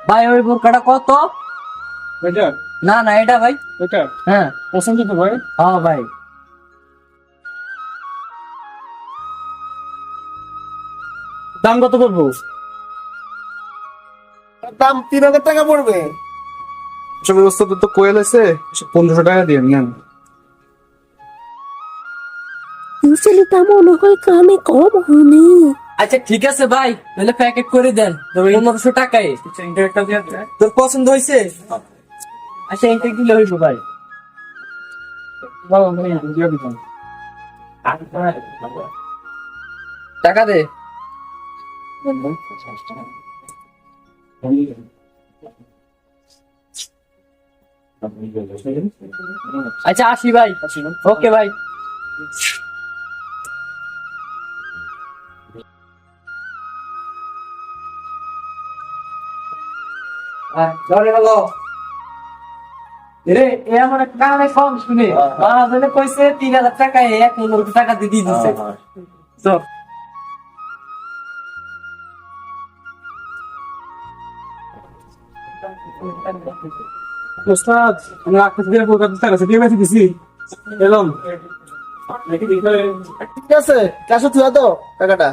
ভাই ওই বোরকাটা কত? এটা না না এটা ভাই। এটা হ্যাঁ পছন্দ তো ভাই। হ্যাঁ ভাই। দাম কত পড়বো? দাম 3000 টাকা পড়বে। সব ব্যবস্থা তো কোয়েল আছে, 1500 টাকা দিয়ে নেন। ছেলেটা মনে হয় কানে কম হয়নি। আচ্ছা ঠিক আছে ভাই, তাহলে প্যাকেট করে দেন 1500 টাকায়। একটা দিয়ে দেন। তোর পছন্দ হয়েছে? আচ্ছা এটা কিলো হইব ভাই? বাবা ভাই দিয়ে দিবেন। টাকা দে। আচ্ছা আসি ভাই। ওকে ভাই। ধরে গেল রে, এ আমার কানে কম শুনে বাবা কইছে 3000 টাকা 1500 টাকা দিয়ে দিছে। চল ওস্তাদ আমরা আকাশ দিয়ে কলকাতা টাকা দিয়ে বেঁচে দিছি এলাম। ঠিক আছে, ক্যাশে তুই তো টাকাটা।